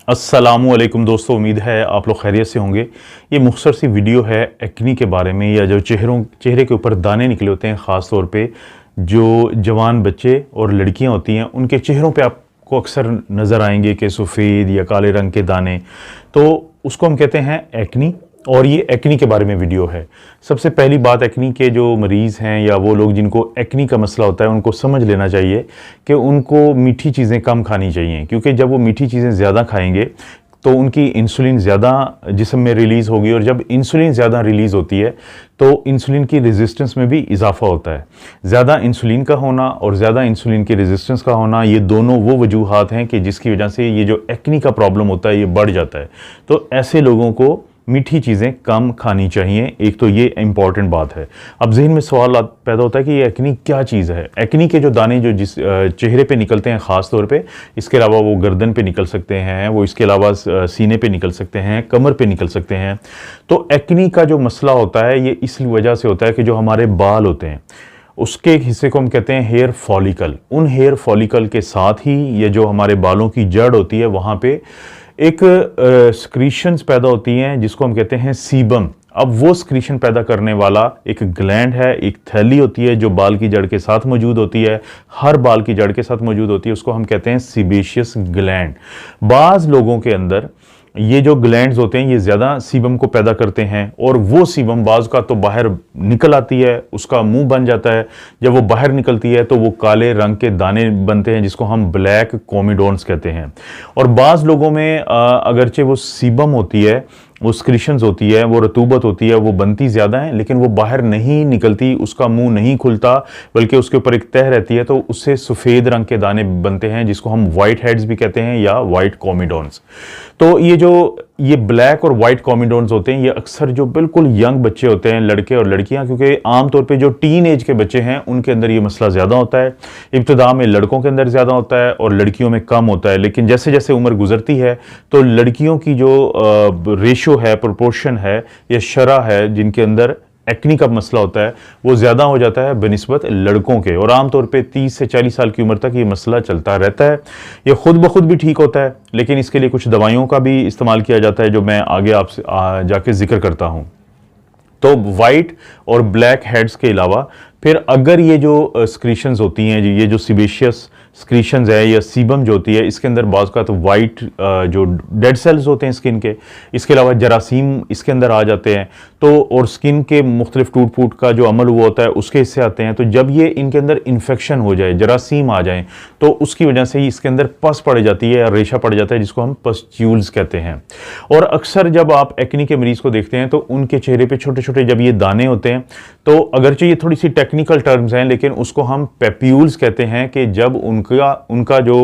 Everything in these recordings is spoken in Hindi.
अस्सलामुअलैकुम दोस्तों, उम्मीद है आप लोग खैरियत से होंगे। ये मुख्तसर सी वीडियो है एक्नी के बारे में, या जो चेहरे के ऊपर दाने निकले होते हैं, ख़ास तौर पे जो जवान बच्चे और लड़कियां होती हैं उनके चेहरों पे आपको अक्सर नज़र आएंगे कि सफ़ेद या काले रंग के दाने, तो उसको हम कहते हैं एक्नी। और ये एक्नी के बारे में वीडियो है। सबसे पहली बात, एक्नी के जो मरीज़ हैं या वो लोग जिनको एक्नी का मसला होता है उनको समझ लेना चाहिए कि उनको मीठी चीज़ें कम खानी चाहिए, क्योंकि जब वो मीठी चीज़ें ज़्यादा खाएंगे तो उनकी इंसुलिन ज़्यादा जिस्म में रिलीज़ होगी, और जब इंसुलिन ज़्यादा रिलीज़ होती है तो इंसुलिन की रेजिस्टेंस में भी इजाफा होता है। ज़्यादा इंसुलिन का होना और ज़्यादा इंसुलिन की रेजिस्टेंस का होना, ये दोनों वो वजूहात हैं कि जिसकी वजह से ये जो एक्नी का प्रॉब्लम होता है ये बढ़ जाता है। तो ऐसे लोगों को मीठी चीज़ें कम खानी चाहिए, एक तो ये इंपॉर्टेंट बात है। अब जहन में सवाल पैदा होता है कि ये एक्नी क्या चीज़ है। एक्नी के जो दाने जो जिस चेहरे पे निकलते हैं ख़ास तौर पे, इसके अलावा वो गर्दन पे निकल सकते हैं, वो इसके अलावा सीने पे निकल सकते हैं, कमर पे निकल सकते हैं। तो एक्नी का जो मसला होता है ये इस वजह से होता है कि जो हमारे बाल होते हैं उसके एक हिस्से को हम कहते हैं हेयर फॉलिकल। उन हेयर फॉलिकल के साथ ही ये जो हमारे बालों की जड़ होती है वहाँ पे एक स्क्रीशंस पैदा होती हैं जिसको हम कहते हैं सीबम। अब वो स्क्रीशन पैदा करने वाला एक ग्लैंड है, एक थैली होती है जो बाल की जड़ के साथ मौजूद होती है, हर बाल की जड़ के साथ मौजूद होती है, उसको हम कहते हैं सीबेशियस ग्लैंड। बाज़ लोगों के अंदर ये जो ग्लैंड्स होते हैं ये ज़्यादा सीबम को पैदा करते हैं, और वो सीबम बाज़ का तो बाहर निकल आती है, उसका मुंह बन जाता है। जब वो बाहर निकलती है तो वो काले रंग के दाने बनते हैं जिसको हम ब्लैक कोमिडोन्स कहते हैं। और बाज़ लोगों में अगरचे वो सीबम होती है, वो स्क्रीशंस होती है, वो रतूबत होती है, वो बनती ज़्यादा है लेकिन वो बाहर नहीं निकलती, उसका मुंह नहीं खुलता, बल्कि उसके ऊपर एक तह रहती है, तो उससे सफ़ेद रंग के दाने बनते हैं जिसको हम वाइट हेड्स भी कहते हैं या वाइट कोमिडोन्स। तो ये ब्लैक और वाइट कोमिडोन्स होते हैं, ये अक्सर जो बिल्कुल यंग बच्चे होते हैं, लड़के और लड़कियां, क्योंकि आमतौर पे जो टीन एज के बच्चे हैं उनके अंदर ये मसला ज़्यादा होता है। इब्तिदा में लड़कों के अंदर ज़्यादा होता है और लड़कियों में कम होता है, लेकिन जैसे जैसे उम्र गुजरती है तो लड़कियों की जो रेशो है, प्रोपोर्शन है या शरह है जिनके अंदर एक्नी का मसला होता है वो ज़्यादा हो जाता है बनिस्बत लड़कों के। और आमतौर पे 30 से 40 साल की उम्र तक ये मसला चलता रहता है। ये खुद ब खुद भी ठीक होता है, लेकिन इसके लिए कुछ दवाइयों का भी इस्तेमाल किया जाता है जो मैं आगे आपसे जाके जिक्र करता हूँ। तो वाइट और ब्लैक हेड्स के अलावा फिर अगर ये जो स्क्रीशंस होती हैं, ये जो सीबेशियस स्क्रीशंस है या सीबम जो होती है, इसके अंदर बाज़ का तो वाइट जो डेड सेल्स होते हैं स्किन के, इसके अलावा जरासीम इसके अंदर आ जाते हैं, तो और स्किन के मुख्तलिफ टूट फूट का जो अमल हुआ होता है उसके हिस्से आते हैं। तो जब ये इनके अंदर इन्फेक्शन हो जाए, जरासीम आ जाए, तो उसकी वजह से ही इसके अंदर पस पड़ जाती है या रेशा पड़ जाता है जिसको हम पस्ट्यूल्स कहते हैं। और अक्सर जब आप एक्नी के मरीज़ को देखते हैं तो उनके चेहरे पर छोटे छोटे जब ये दाने होते हैं, तो अगरचे ये थोड़ी सी टेक्निकल टर्म्स हैं लेकिन उसको हम पेप्यूल्स कहते हैं, कि जब उनका जो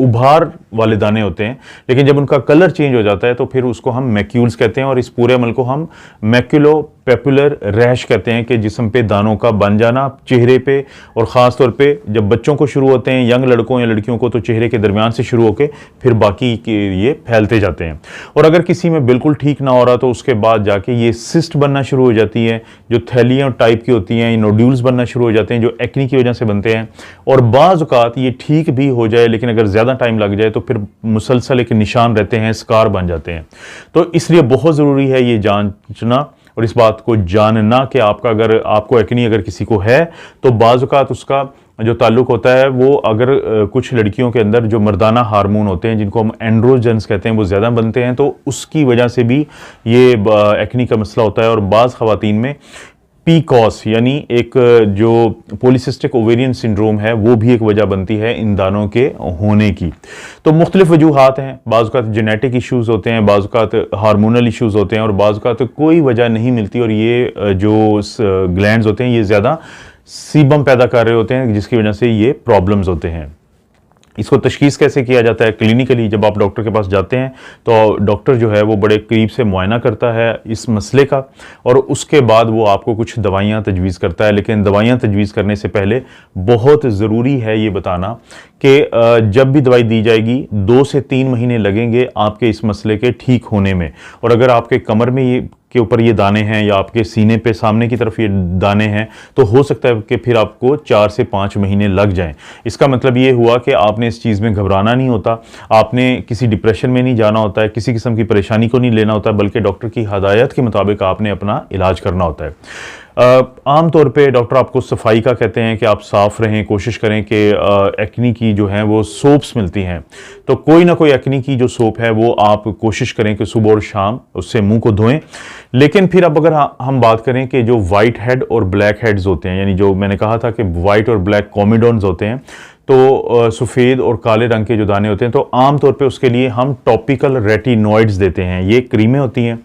उभार वाले दाने होते हैं, लेकिन जब उनका कलर चेंज हो जाता है तो फिर उसको हम मैक्यूल्स कहते हैं। और इस पूरे अमल को हम मैक्यूलो पेपुलर रैश कहते हैं, कि जिस्म पे दानों का बन जाना चेहरे पे, और ख़ास तौर पे जब बच्चों को शुरू होते हैं, यंग लड़कों या लड़कियों को, तो चेहरे के दरमियान से शुरू होकर फिर बाकी के ये फैलते जाते हैं। और अगर किसी में बिल्कुल ठीक ना हो रहा तो उसके बाद जाके ये सिस्ट बनना शुरू हो जाती है, जो थैलियाँ टाइप की होती हैं, ये नोड्यूल्स बनना शुरू हो जाते हैं जो एक्नी की वजह से बनते हैं। और बाज़ औक़ात ये ठीक भी हो जाए, लेकिन अगर ज़्यादा टाइम लग जाए तो फिर मुसलसल एक निशान रहते हैं, स्कार बन जाते हैं। तो इसलिए बहुत ज़रूरी है ये जांचना और इस बात को जानना कि अगर आपको एक्नी अगर किसी को है तो बाज़ औक़ात उसका जो ताल्लुक होता है वो अगर कुछ लड़कियों के अंदर जो मर्दाना हार्मोन होते हैं जिनको हम एंड्रोजन्स कहते हैं वो ज़्यादा बनते हैं, तो उसकी वजह से भी ये एक्नी का मसला होता है। और बाज़ ख़वातीन में पीकॉस यानी एक जो पॉलीसिस्टिक ओवेरियन सिंड्रोम है वो भी एक वजह बनती है इन दानों के होने की। तो मुख्तलिफ वजूहात हैं, बाज़ औक़ात जेनेटिक इश्यूज़ होते हैं, बाज़ औक़ात हार्मोनल इश्यूज़ होते हैं, और बाज़ औक़ात कोई वजह नहीं मिलती और ये जो ग्लैंड्स होते हैं ये ज़्यादा सीबम पैदा कर रहे होते हैं जिसकी वजह से ये प्रॉब्लम्स होते हैं। इसको तशखीस कैसे किया जाता है? क्लिनिकली जब आप डॉक्टर के पास जाते हैं तो डॉक्टर जो है वो बड़े करीब से मुआयना करता है इस मसले का, और उसके बाद वो आपको कुछ दवाइयाँ तजवीज़ करता है। लेकिन दवाइयाँ तजवीज़ करने से पहले बहुत ज़रूरी है ये बताना कि जब भी दवाई दी जाएगी 2 से 3 महीने लगेंगे आपके इस मसले के ठीक होने में। और अगर आपके कमर में ये के ऊपर ये दाने हैं या आपके सीने पे सामने की तरफ ये दाने हैं तो हो सकता है कि फिर आपको 4 से 5 महीने लग जाएं। इसका मतलब ये हुआ कि आपने इस चीज़ में घबराना नहीं होता, आपने किसी डिप्रेशन में नहीं जाना होता है, किसी किस्म की परेशानी को नहीं लेना होता, बल्कि डॉक्टर की हदायत के मुताबिक आपने अपना इलाज करना होता है। आम तौर पे डॉक्टर आपको सफाई का कहते हैं कि आप साफ़ रहें, कोशिश करें कि एक्नी की जो है वो सोप्स मिलती हैं, तो कोई ना कोई एक्नी की जो सोप है वो आप कोशिश करें कि सुबह और शाम उससे मुंह को धोएं। लेकिन फिर अब अगर हम बात करें कि जो वाइट हेड और ब्लैक हेड्स होते हैं, यानी जो मैंने कहा था कि वाइट और ब्लैक कॉमिडोन्स होते हैं, तो सफ़ेद और काले रंग के जो दाने होते हैं, तो आम तौर पे उसके लिए हम टॉपिकल रेटिनॉइड्स देते हैं। ये क्रीमें होती हैं,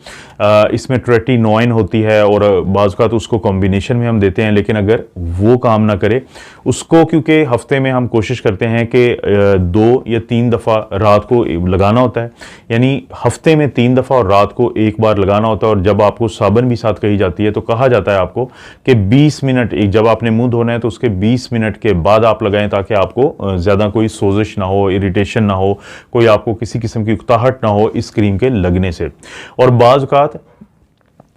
इसमें ट्रेटिनोइन होती है और बाज़ का तो उसको कॉम्बिनेशन में हम देते हैं। लेकिन अगर वो काम ना करे उसको, क्योंकि हफ्ते में हम कोशिश करते हैं कि 2 या 3 दफ़ा रात को लगाना होता है, यानी हफ्ते में 3 दफ़ा और रात को 1 बार लगाना होता है। और जब आपको साबुन भी साथ कही जाती है तो कहा जाता है आपको कि 20 मिनट, जब आपने मुंह धोना है तो उसके 20 मिनट के बाद आप लगाएं, ताकि आपको ज़्यादा कोई सोजिश ना हो, इरिटेशन ना हो, कोई आपको किसी किस्म की उकताहट ना हो इस क्रीम के लगने से। और बाज़ औक़ात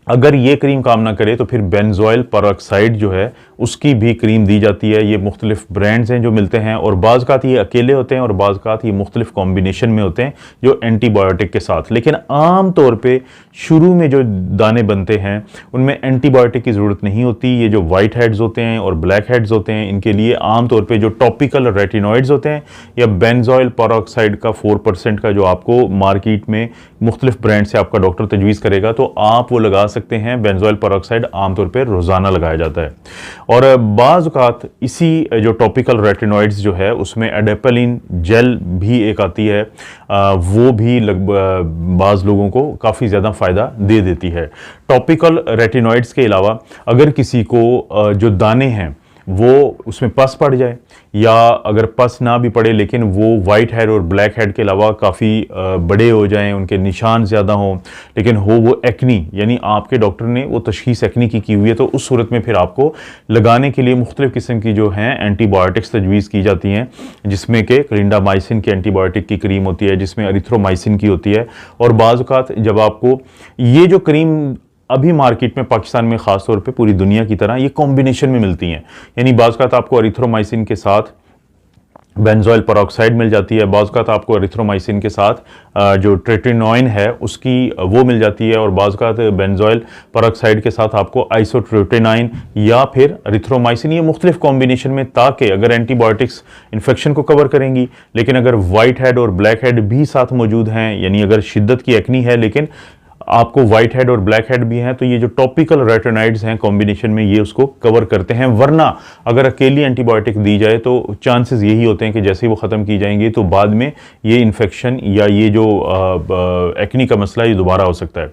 अगर ये क्रीम काम ना करे तो फिर बेंजोइल पेरोक्साइड जो है उसकी भी क्रीम दी जाती है। ये मुख्तलिफ ब्रांड्स हैं जो मिलते हैं, और बाज़ औक़ात ये अकेले होते हैं और बाज़ औक़ात ये मुख्तलिफ कॉम्बिनेशन में होते हैं जो एंटीबायोटिक के साथ। लेकिन आम तौर पे शुरू में जो दाने बनते हैं उनमें एंटीबायोटिक की ज़रूरत नहीं होती। ये जो वाइट हेड्स होते हैं और ब्लैक हेड्स होते हैं, इनके लिए आम तौर पर जो टॉपिकल रेटिनॉइड्स होते हैं या बेंजोइल पेरोक्साइड का 4% का जो आपको मार्केट में मुख्तलिफ ब्रांड से आपका डॉक्टर तजवीज़ करेगा, तो आप वो लगा सकते हैं। बेंजोइल पेरोक्साइड आमतौर पर रोज़ाना लगाया जाता है। और बाज़ औक़ात इसी जो टॉपिकल रेटिनॉइड्स जो है उसमें एडेपेलिन जेल भी एक आती है, वो भी बाज़ लोगों को काफ़ी ज़्यादा फ़ायदा दे देती है। टॉपिकल रेटिनॉइड्स के अलावा अगर किसी को जो दाने हैं वो उसमें पस पड़ जाए, या अगर पस ना भी पड़े लेकिन वो वाइट हेड और ब्लैक हेड के अलावा काफ़ी बड़े हो जाएं, उनके निशान ज़्यादा हों, लेकिन हो वो एक्नी, यानी आपके डॉक्टर ने वो तशख़ीस एक्नी की हुई है, तो उस सूरत में फिर आपको लगाने के लिए मुख्तलिफ़ किस्म की जो हैं एंटीबायोटिक्स तजवीज़ की जाती हैं, जिसमें कि क्लिंडामाइसिन की एंटीबायोटिक की क्रीम होती है, जिसमें एरिथ्रोमाइसिन की होती है। और बाज़ औक़ात जब आपको ये जो क्रीम अभी मार्केट में पाकिस्तान में ख़ास तौर पे पूरी दुनिया की तरह ये कॉम्बिनेशन में मिलती हैं, यानी बाज़ औक़ात आपको एरिथ्रोमाइसिन के साथ बेंजोइल पेरोक्साइड मिल जाती है, बाज़ औक़ात आपको एरिथ्रोमाइसिन के साथ जो ट्रेटिनोइन है उसकी वो मिल जाती है, और बाज़ औक़ात बेंजोइल पेरोक्साइड के साथ आपको आइसोट्रोटिनाइन या फिर एरिथ्रोमाइसिन, ये मुख्तलिफ कॉम्बिनेशन में, ताकि अगर एंटीबायोटिक्स इन्फेक्शन को कवर करेंगी, लेकिन अगर वाइट हेड और ब्लैक हेड भी साथ मौजूद हैं, यानी अगर शिद्दत की एक्नी है लेकिन आपको वाइट हेड और ब्लैक हेड भी हैं, तो ये जो टॉपिकल रेटिनॉइड्स हैं कॉम्बिनेशन में ये उसको कवर करते हैं। वरना अगर अकेली एंटीबायोटिक दी जाए तो चांसेस यही होते हैं कि जैसे ही वो ख़त्म की जाएंगी तो बाद में ये इन्फेक्शन या ये जो एक्नी का मसला ये दोबारा हो सकता है।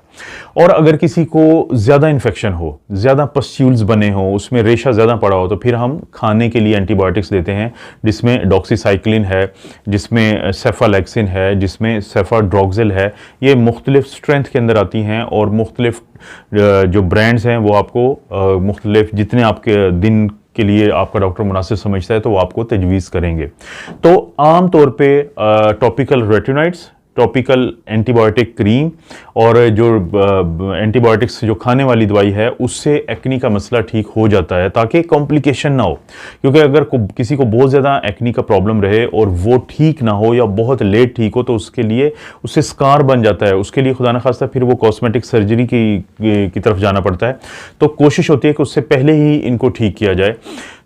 और अगर किसी को ज़्यादा इन्फेक्शन हो, ज़्यादा पस्ट्यूल्स बने हो, उसमें रेशा ज़्यादा पड़ा हो, तो फिर हम खाने के लिए एंटीबायोटिक्स देते हैं, जिसमें डॉक्सीसाइक्लिन है, जिसमें सेफालेक्सिन है, जिसमें सेफाड्रोक्सिल है। ये मुख्तलिफ स्ट्रेंथ के अंदर आती हैं और मुख्तलिफ जो ब्रांड्स हैं वो आपको मुख्तलिफ जितने आपके दिन के लिए आपका डॉक्टर मुनासिब समझता है तो वो आपको तजवीज़ करेंगे। तो आम तौर पे topical retinoids, topical antibiotic cream और जो एंटीबायोटिक्स जो खाने वाली दवाई है उससे एक्नी का मसला ठीक हो जाता है, ताकि कॉम्प्लिकेशन ना हो। क्योंकि अगर किसी को बहुत ज़्यादा एक्नी का प्रॉब्लम रहे और वो ठीक ना हो या बहुत लेट ठीक हो तो उसके लिए उससे स्कार बन जाता है, उसके लिए खुदा न खास्ता फिर वो कॉस्मेटिक सर्जरी की तरफ जाना पड़ता है। तो कोशिश होती है कि उससे पहले ही इनको ठीक किया जाए।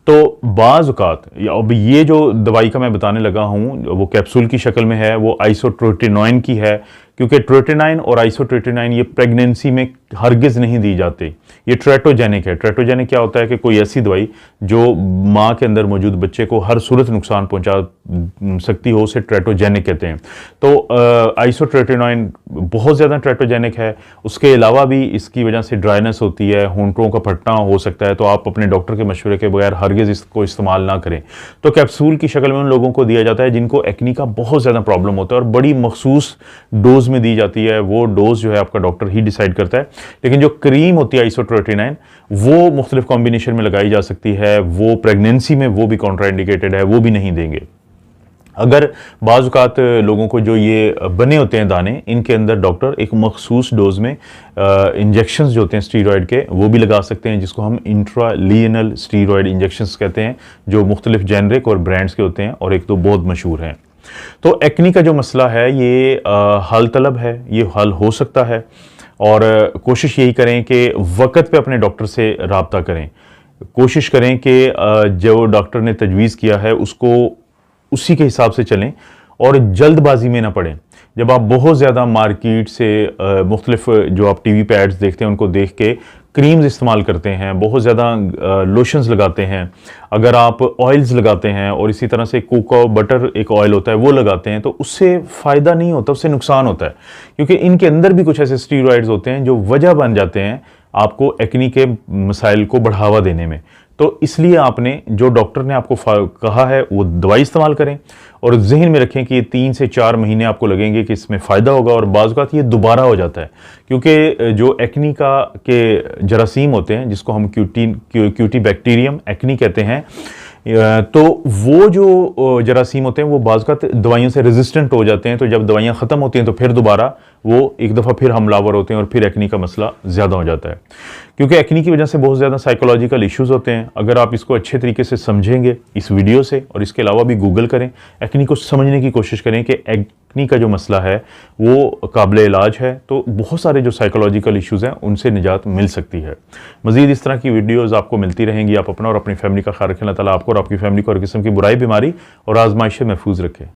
तो बाज़ औक़ात अब ये जो दवाई का मैं बताने लगा हूँ वो कैप्सूल की शक्ल में है, वो आइसोट्रोटिनोइन की है, क्योंकि ट्रोटिनाइन और आइसोट्रोटिनाइन ये प्रेगनेंसी में हरगिज़ नहीं दी जाते, ये ट्रेटोजेनिक है। ट्रेटोजेनिक क्या होता है कि कोई ऐसी दवाई जो माँ के अंदर मौजूद बच्चे को हर सूरत नुकसान पहुँचा सकती हो, उसे ट्रेटोजेनिक कहते हैं। तो आइसोट्रोटिनोइन बहुत ज़्यादा ट्रेटोजेनिक है। उसके अलावा भी इसकी वजह से ड्राइनेस होती है, होंठों का फटना हो सकता है, तो आप अपने डॉक्टर के मशवरे के बगैर हरगिज़ इसको इस्तेमाल ना करें। तो कैप्सूल की शक्ल में उन लोगों को दिया जाता है जिनको एक्नी का बहुत ज़्यादा प्रॉब्लम होता है, और बड़ी मखसूस डोज में दी जाती है। वो डोज जो है आपका डॉक्टर ही डिसाइड करता है। लेकिन जो क्रीम होती है आइसोट्रोटिनाइन वो मुख्तलिफ कॉम्बिनेशन में लगाई जा सकती है, वो प्रेगनेंसी में वो भी कॉन्ट्राइंडिकेटेड है, वो भी नहीं देंगे। अगर बाज़ औक़ात लोगों को जो ये बने होते हैं दाने, इनके अंदर डॉक्टर एक मखसूस डोज में इंजेक्शंस जो होते हैं स्टीरॉयड के, वो भी लगा सकते हैं, जिसको हम इंट्रालिनल स्टीरॉयड इंजेक्शंस कहते हैं, जो मुख्तलिफ जेनरिक और ब्रांड्स के होते हैं और एक तो बहुत मशहूर हैं। तो एक्नी का जो मसला है ये हल तलब है, ये हल हो सकता है, और कोशिश यही करें कि वक़्त पे अपने डॉक्टर से राब्ता करें। कोशिश करें कि जो डॉक्टर ने तजवीज़ किया है उसको उसी के हिसाब से चलें और जल्दबाजी में ना पड़ें। जब आप बहुत ज़्यादा मार्केट से मुख्तलिफ जो आप टीवी पे एड्स देखते हैं उनको देख के क्रीम्स इस्तेमाल करते हैं, बहुत ज़्यादा लोशंस लगाते हैं, अगर आप ऑयल्स लगाते हैं और इसी तरह से कोको बटर एक ऑयल होता है वो लगाते हैं, तो उससे फ़ायदा नहीं होता, उससे नुकसान होता है, क्योंकि इनके अंदर भी कुछ ऐसे स्टीरॉयड्स होते हैं जो वजह बन जाते हैं आपको एक्नी के मसाइल को बढ़ावा देने में। तो इसलिए आपने जो डॉक्टर ने आपको कहा है वो दवाई इस्तेमाल करें, और जहन में रखें कि ये 3 से 4 महीने आपको लगेंगे कि इसमें फ़ायदा होगा, और बाज़ औक़ात ये दोबारा हो जाता है, क्योंकि जो एक्नी का के जरासीम होते हैं जिसको हम क्यूटी बैक्टीरियम एक्नी कहते हैं, तो वो जो जरासीम होते हैं वो बाज़ औक़ात दवाइयों से रेजिस्टेंट हो जाते हैं। तो जब दवाइयाँ ख़त्म होती हैं तो फिर दोबारा वो एक दफ़ा फिर हमलावर होते हैं और फिर एक्नी का मसला ज़्यादा हो जाता है, क्योंकि एक्नी की वजह से बहुत ज़्यादा साइकोलॉजिकल इश्यूज़ होते हैं। अगर आप इसको अच्छे तरीके से समझेंगे इस वीडियो से, और इसके अलावा भी गूगल करें, एक्नी को समझने की कोशिश करें कि एक्नी का जो मसला है वो काबिल इलाज है, तो बहुत सारे जो साइकोलॉजिकल इश्यूज़ हैं उनसे निजात मिल सकती है। मज़ीद इस तरह की वीडियोज़ आपको मिलती रहेंगी। आप अपना और अपनी फैमिली का ख्याल रखें। अल्लाह ताला आपको और आपकी फैमिली को हर किस्म की बुराई, बीमारी और आजमाइश से महफूज रखें।